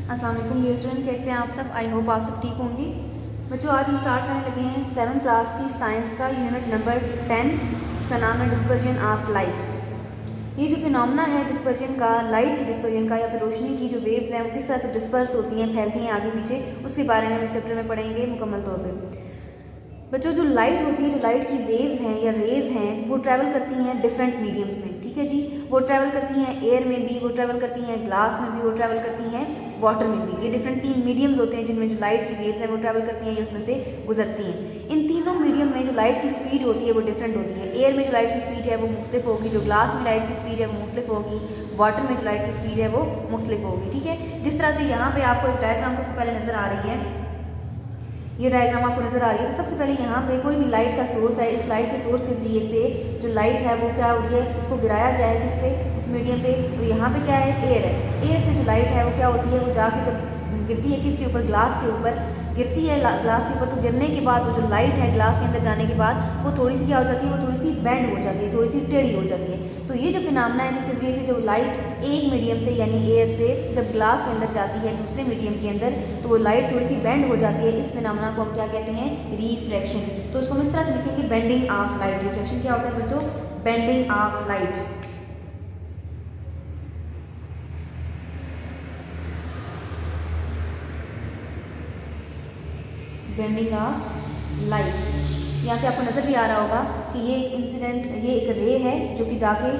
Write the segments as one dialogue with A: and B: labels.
A: अस्सलाम वालेकुम dear student, कैसे हैं आप सब। आई होप आप सब ठीक होंगे। बच्चों, आज हम स्टार्ट करने लगे हैं 7th क्लास की साइंस का यूनिट नंबर 10, जिसका नाम है डिस्पर्जन ऑफ लाइट। ये जो फिनोमेना है डिस्पर्जन का, लाइट की डिस्पर्जन का या फिर रोशनी की जो वेव्स हैं वो किस तरह से डिस्पर्स होती हैं, फैलती हैं आगे पीछे, उसके बारे में हम इस चैप्टर में पढ़ेंगे मुकम्मल तौर पर। बच्चों, जो लाइट होती है, जो लाइट की वेव्स हैं या रेज हैं, वो ट्रैवल करती हैं डिफरेंट मीडियम्स में। ठीक है जी, वो ट्रैवल करती हैं एयर में भी, वो ट्रैवल करती हैं ग्लास में भी, वो ट्रैवल करती हैं वाटर में भी। ये डिफरेंट 3 मीडियम्स होते हैं जिनमें जो लाइट की वेव्स हैं वो ट्रैवल करती हैं या उसमें से गुजरती हैं। इन तीनों मीडियम में जो लाइट की स्पीड होती है वो डिफरेंट होती है। एयर में जो लाइट की स्पीड है वो मुख्तलिफ होगी, जो ग्लास में लाइट की स्पीड है वो मुख्तलिफ होगी, वाटर में जो लाइट की स्पीड है वो मुख्तलिफ होगी। ठीक है, जिस तरह से यहाँ पे आपको एक डायग्राम सबसे पहले नजर आ रही है, ये डायग्राम आपको नजर आ रही है। तो सबसे पहले यहाँ पे कोई भी लाइट का सोर्स है, इस लाइट के सोर्स के जरिए से जो लाइट है वो क्या हो रही है, इसको गिराया गया है किस पे, इस मीडियम पे। और यहाँ पे क्या है, एयर है। एयर से जो लाइट है वो क्या होती है, वो जाके जब गिरती है किसके ऊपर, ग्लास के ऊपर गिरती है, ग्लास के ऊपर। तो गिरने के बाद वो जो लाइट है ग्लास के अंदर जाने के बाद वो थोड़ी सी क्या हो जाती है, वो थोड़ी सी बेंड हो जाती है, थोड़ी सी टेढ़ी हो जाती है। तो ये जो फिनोमेना है जिसके जरिए से जो लाइट एक मीडियम से यानी एयर से जब ग्लास के अंदर जाती है दूसरे मीडियम के अंदर, तो वो लाइट थोड़ी सी बेंड हो जाती है। इस फिनोमेना को हम क्या कहते हैं, रिफ्रैक्शन। तो उसको हम इस तरह से लिखेंगे, बेंडिंग ऑफ लाइट। रिफ्रैक्शन क्या होता है बच्चों, bending of light. Bending of light. यहाँ से आपको नज़र भी आ रहा होगा कि ये एक इंसिडेंट, ये एक रे है जो कि जाके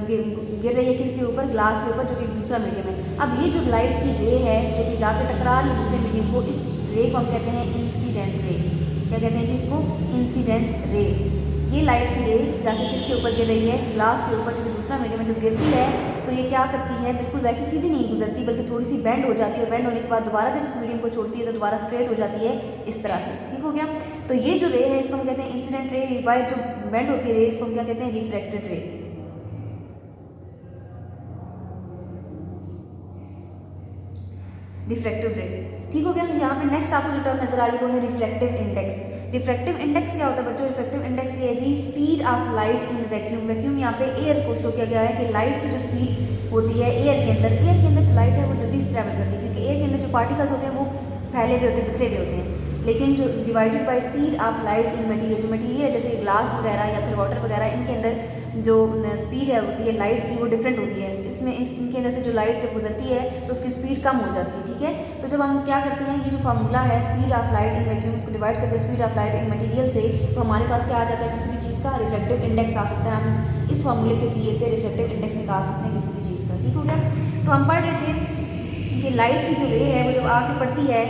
A: गिर रही है किसके ऊपर, ग्लास के ऊपर, जो कि दूसरा मीडियम है। अब ये जो लाइट की रे है जो कि जाके टकरा रही है दूसरे मीडियम को, इस रे को हम कहते हैं इंसिडेंट रे। क्या कहते हैं जी इसको, इंसिडेंट रे। ये लाइट की रे जाके किसके ऊपर गिर रही है, ग्लास के ऊपर, जो कि दूसरा मीडियम है। जब गिरती है तो ये क्या करती है, बिल्कुल वैसे सीधी नहीं गुजरती बल्कि थोड़ी सी बेंड हो जाती है। और बेंड होने के बाद दोबारा जब इस मीडियम को छोड़ती है तो दोबारा स्ट्रेट हो जाती है इस तरह से। ठीक हो गया। तो ये जो रे है इसको हम कहते हैं इंसिडेंट रे। बाय जो बेंड होती है रे, इसको हम क्या कहते हैं, रिफ्रैक्टेड रे। रिफ्रैक्टिव रे। ठीक हो गया। यहाँ पे नेक्स्ट आपको जो टर्म नजर आ रही है वो है रिफ्रैक्टिव इंडेक्स। रिफ्रैक्टिव इंडेक्स क्या होता है बच्चों, रिफ्रैक्टिव इंडेक्स ये है जी speed of light in vacuum. Vacuum यहाँ पे एयर को शो किया गया है कि लाइट की जो स्पीड होती है एयर के अंदर जो लाइट है वो जल्दी से ट्रैवल करती है, क्योंकि एयर के अंदर जो पार्टिकल्स होते हैं वो फैले हुए होते हैं, बिखरे हुए होते हैं। लेकिन जो divided by speed of light in material, जो मटेरियल है जैसे ग्लास वगैरह या फिर वाटर वगैरह, इनके अंदर जो स्पीड है होती है लाइट की वो डिफरेंट होती है। इसमें इनके अंदर से जो लाइट जब गुजरती है तो उसकी स्पीड कम हो जाती है। ठीक है, तो जब हम क्या करते हैं, ये जो फार्मूला है speed of light in vacuum, इसको डिवाइड करते हैं speed of light in material से, तो हमारे पास क्या आ जाता है, किसी भी चीज़ का रिफ्रैक्टिव इंडेक्स आ सकता है। हम इस फार्मूले के जरिए से रिफ्रैक्टिव इंडेक्स निकाल सकते हैं किसी भी चीज़ का। ठीक हो गया। तो हम पढ़ रहे थे कि लाइट की जो रे है वो जब आके पड़ती है,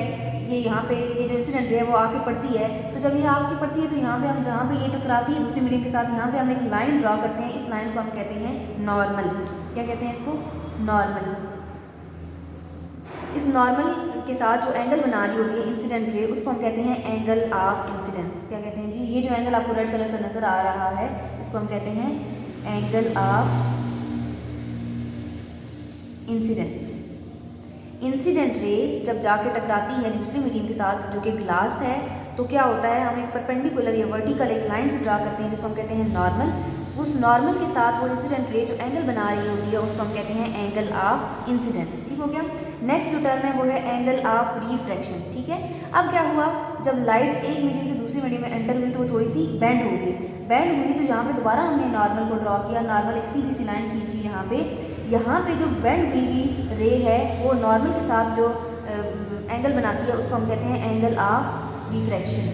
A: ये यहाँ पे ये जो इंसिडेंट रे है वो आके पड़ती है, तो जब ये आके पड़ती है तो यहाँ पे हम जहाँ पे ये टकराती है दूसरे मीडियम के साथ, यहाँ पे हम एक लाइन ड्रॉ करते हैं। इस लाइन को हम कहते हैं नॉर्मल। क्या कहते हैं इसको, नॉर्मल। इस नॉर्मल के साथ जो एंगल बना रही होती है इंसिडेंट रे, उसको हम कहते हैं एंगल ऑफ इंसिडेंस। क्या कहते हैं जी, ये जो एंगल आपको रेड कलर का नजर आ रहा है इसको हम कहते हैं angle of incidence. Incident ray जब जाके टकराती है दूसरे मीडियम के साथ जो कि ग्लास है, तो क्या होता है, हम एक परपेंडिकुलर या वर्टिकल एक लाइन से ड्रा करते हैं जिसको हम कहते हैं नॉर्मल। उस नॉर्मल के साथ वो इंसिडेंट रे जो एंगल बना रही होती है उसको हम कहते हैं एंगल ऑफ इंसिडेंस। ठीक हो गया। नेक्स्ट जो टर्म है वो है एंगल ऑफ रिफ्रैक्शन। ठीक है, अब क्या हुआ, जब लाइट एक मीडियम से दूसरे मीडियम में एंटर हुई तो वो थोड़ी सी बेंड हो गई। बेंड हुई तो यहाँ पे दोबारा हमने नॉर्मल को ड्रॉ किया। नॉर्मल एक सीधी सी लाइन खींची यहाँ पे जो बेंड हुई हुई रे है वो नॉर्मल के साथ जो एंगल बनाती है उसको हम कहते हैं एंगल ऑफ रिफ्रैक्शन।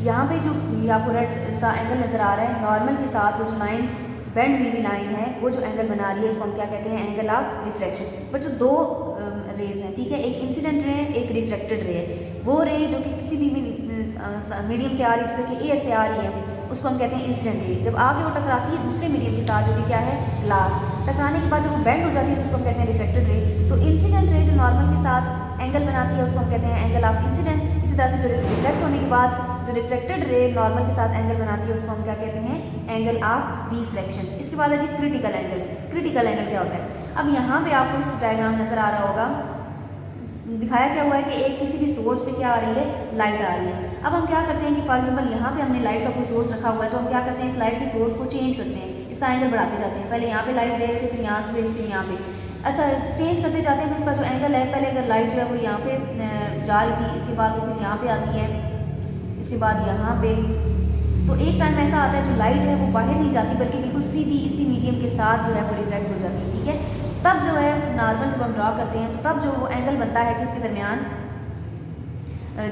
A: यहाँ पे जो आपको रेड सा एंगल नजर आ रहा है, नॉर्मल के साथ वो जो लाइन बेंड हुई हुई लाइन है वो जो एंगल बना रही है इसको हम क्या कहते हैं, एंगल ऑफ रिफ्रैक्शन। बट जो दो रेज हैं, ठीक है, एक इंसिडेंट रे है, एक रिफ्लेक्टेड रे है। वो रे जो कि किसी भी मीडियम से आ रही है, जैसे कि एयर से आ रही है, उसको हम कहते हैं इंसिडेंट रे। जब आगे वो टकराती है दूसरे मीडियम के साथ जो कि क्या है, ग्लास, टकराने के बाद जब वो बेंड हो जाती है तो उसको हम कहते हैं रिफ्लेक्टेड रे। तो इंसिडेंट रे जो नॉर्मल के साथ एंगल बनाती है उसको हम कहते हैं एंगल ऑफ इंसिडेंस। इसी तरह से जो रिफ्लेक्ट होने के बाद जो रिफ्लेक्टेड रे नॉर्मल के साथ एंगल बनाती है उसको हम क्या कहते हैं, एंगल ऑफ रिफ्रैक्शन। इसके बाद है जी क्रिटिकल एंगल। क्रिटिकल एंगल क्या होता है, अब यहाँ पे आपको इस डायग्राम नजर आ रहा होगा, दिखाया क्या हुआ है कि एक किसी भी सोर्स से क्या आ रही है, लाइट आ रही है। अब हम क्या करते हैं कि फॉर एग्जांपल यहाँ पे हमने लाइट का कोई सोर्स रखा हुआ है, तो हम क्या करते हैं, इस लाइट के सोर्स को चेंज करते हैं, इसका एंगल बढ़ाते जाते हैं। पहले यहाँ पे लाइट दे रहे थे, फिर यहाँ से फिर यहाँ पे, अच्छा चेंज करते जाते हैं। तो उसका जो एंगल है, पहले अगर लाइट जो है वो यहाँ पे जा रही थी, इसके बाद वो फिर यहाँ पे आती है, इसके बाद यहाँ पे, तो एक टाइम ऐसा आता है जो लाइट है वो बाहर नहीं जाती बल्कि बिल्कुल सीधी इसी मीडियम के साथ जो है वो रिफ्लेक्ट हो जाती है। ठीक है, तब जो है नॉर्मल जब हम ड्रॉ करते हैं तो तब जो वो एंगल बनता है किसके दरमियान,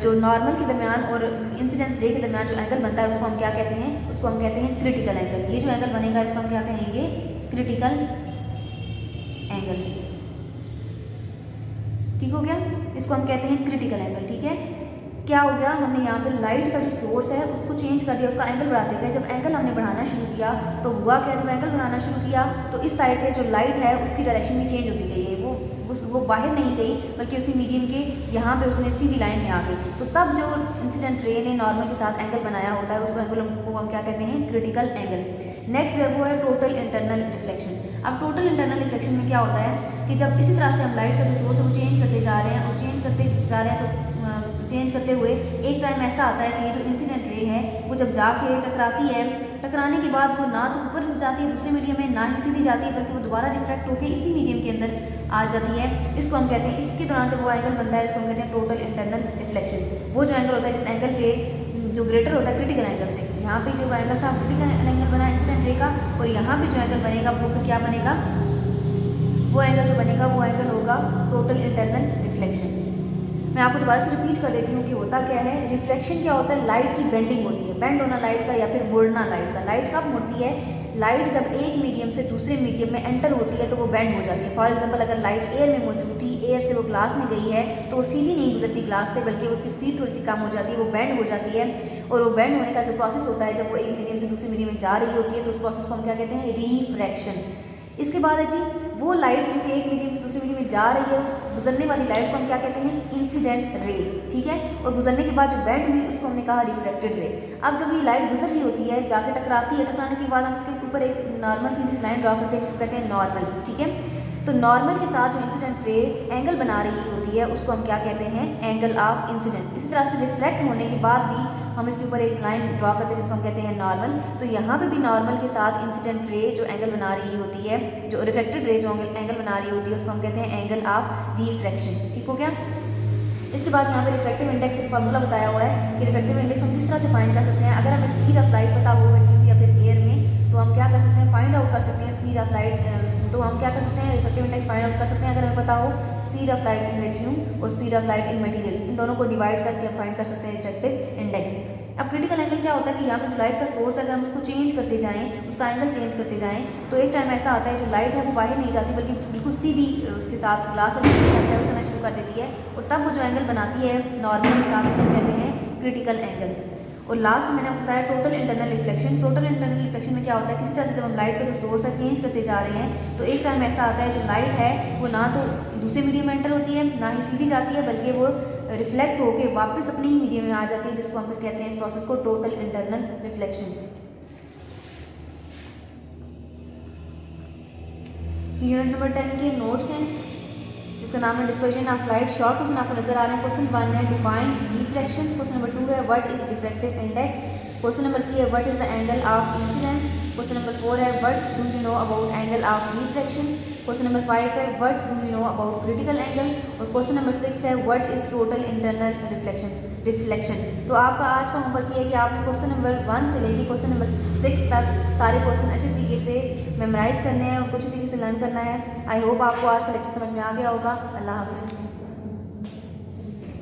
A: जो नॉर्मल के दरमियान और इंसिडेंस रे के दरमियान जो एंगल बनता है उसको हम क्या कहते हैं, उसको हम कहते हैं क्रिटिकल एंगल। ये जो एंगल बनेगा इसको हम क्या कहेंगे, क्रिटिकल एंगल। ठीक हो गया, इसको हम कहते हैं क्रिटिकल एंगल। ठीक है, क्या हो गया, हमने यहाँ पे लाइट का जो सोर्स है उसको चेंज कर दिया, उसका एंगल बढ़ाते गए। जब एंगल हमने बढ़ाना शुरू किया तो हुआ क्या, जब एंगल बढ़ाना शुरू किया तो इस साइड पे जो लाइट है उसकी डायरेक्शन भी चेंज होती गई है, वो बाहर नहीं गई बल्कि उसी मीडियम के यहाँ पे उसने सीधी लाइन में आ गई। तो तब जो इंसिडेंट रे ने नॉर्मल के साथ एंगल बनाया होता है उसको एंगल को हम क्या कहते हैं, क्रिटिकल एंगल। नेक्स्ट है वो है टोटल इंटरनल रिफ्लेक्शन। अब टोटल इंटरनल रिफ्लेक्शन में क्या होता है कि जब इसी तरह से हम लाइट का जो सोर्स है वो चेंज करते जा रहे हैं और चेंज करते जा रहे हैं, तो चेंज करते हुए एक टाइम ऐसा आता है कि ये जो इंसिडेंट रे है वो जब जाके टकराती है, टकराने के बाद वो ना तो ऊपर जाती है दूसरे मीडियम में, ना ही सीधी जाती है, बल्कि वो दोबारा रिफ्लेक्ट होकर इसी मीडियम के अंदर आ जाती है। इसको हम कहते हैं, इसके दौरान जब वो एंगल बनता है इसको हम कहते हैं टोटल इंटरनल रिफ्लेक्शन। वो जो एंगल होता है जिस एंगल पे जो ग्रेटर होता है क्रिटिकल एंगल से, यहाँ पे जो एंगल था क्रिटिकल एंगल बना इंसिडेंट रे का, और यहाँ पे जो एंगल बनेगा वो फिर क्या बनेगा, वो एंगल जो बनेगा वो एंगल होगा टोटल इंटरनल रिफ्लेक्शन। मैं आपको दोबारा से रिपीट कर देती हूँ कि होता क्या है, रिफ्लेक्शन क्या होता है, लाइट की बेंडिंग होती है, बेंड होना लाइट का या फिर मुड़ना लाइट का। लाइट कब मुड़ती है, लाइट जब एक मीडियम से दूसरे मीडियम में एंटर होती है तो वो बेंड हो जाती है। फॉर एग्जांपल अगर लाइट एयर में मौजूद थी, एयर से वो ग्लास में गई है तो वो सीधी नहीं गुजरती ग्लास से, बल्कि उसकी स्पीड थोड़ी सी कम हो जाती है, वो बेंड हो जाती है। और वो बेंड होने का जो प्रोसेस होता है, जब वो एक मीडियम से दूसरे मीडियम में जा रही होती है तो उस प्रोसेस को हम क्या कहते हैं, रिफ्रैक्शन। इसके बाद है जी वो लाइट जो कि एक मीडियम से दूसरे मीडियम में जा रही है, उस गुजरने वाली लाइट को हम क्या कहते हैं, इंसिडेंट रे। ठीक है, और गुजरने के बाद जो बेंड हुई उसको हमने कहा रिफ्लेक्टेड रे। अब जब ये लाइट गुजर रही होती है, जाके टकराती है, टकराने के बाद हम इसके ऊपर एक नॉर्मल सीधी लाइन ड्रॉ करते हैं जिसको कहते हैं नॉर्मल। ठीक है, तो नॉर्मल के साथ जो इंसिडेंट रे एंगल बना रही होती है उसको हम क्या कहते हैं, एंगल ऑफ इंसिडेंस। इसी तरह से रिफ्लेक्ट होने के बाद भी हम इसके ऊपर एक लाइन ड्रॉ करते हैं जिसको हम कहते हैं नॉर्मल। तो यहाँ पे भी नॉर्मल के साथ इंसिडेंट रे जो एंगल बना रही होती है, जो रिफ्लेक्टेड रे जो एंगल बना रही होती है उसको हम कहते हैं एंगल ऑफ रिफ्रैक्शन। ठीक हो गया, इसके बाद यहाँ पे रिफ्लेक्टिव इंडेक्स एक फार्मूला बताया हुआ है कि रिफ्लेक्टिव इंडेक्स हम किस तरह से फाइंड कर सकते हैं। अगर हमें स्पीड ऑफ लाइट पता हो वैक्यूम या फिर एयर में, तो हम क्या कर सकते हैं, फाइंड आउट कर सकते हैं स्पीड ऑफ लाइट। तो हम क्या कर सकते हैं, रिफ्लेक्टिव इंडेक्स फाइंड आउट कर सकते हैं अगर हमें पता हो speed of light in vacuum और speed of light in material, इन दोनों को डिवाइड करके हम फाइंड कर सकते हैं रिफ्लेक्टिव इंडेक्स। अब क्रिटिकल एंगल क्या होता है कि यहाँ पे जो लाइट का सोर्स है अगर हम उसको चेंज करते जाएं, उसका एंगल चेंज करते जाएं, तो एक टाइम ऐसा आता है जो लाइट है वो बाहर नहीं जाती बल्कि बिल्कुल सीधी उसके साथ ग्लास ट्रेवल करना शुरू कर देती है, और तब वो जो एंगल बनाती है नॉर्मल के साथ उसको कहते हैं क्रिटिकल एंगल। और लास्ट में मैंने आपको बताया total internal reflection. Total internal reflection में क्या होता है, किसी तरह से जब हम लाइट का जो सोर्स है चेंज करते जा रहे हैं तो एक टाइम ऐसा आता है जो लाइट है वो ना तो दूसरे मीडियम में एंटर होती है, ना ही सीधी जाती है, बल्कि वो रिफ्लेक्ट होकर वापस अपने ही मीडियम में आ जाती है, जिसको हम फिर कहते हैं इस प्रोसेस को total internal reflection. Unit number 10 के नोट्स हैं जिसका नाम है dispersion of light. Short question आपको नजर आ रहे हैं। क्वेश्चन 1 है डिफाइन रिफ्लेक्शन। क्वेश्चन नंबर 2 है what is reflective index. Question number 3 है what is the angle of incidence. Question number 4 है what do you know about angle of reflection. Question number 5 है what do you know about critical angle. और question number 6 है what is total internal reflection. तो आपका आज का homework ये है कि आपने क्वेश्चन नंबर 1 से लेकर क्वेश्चन नंबर 6 तक सारे क्वेश्चन अच्छे तरीके से मेमोराइज करने हैं और कुछ तरीके से लर्न करना है। आई होप आपको आज का लेक्चर समझ में आ गया होगा। अल्लाह हाफिज़।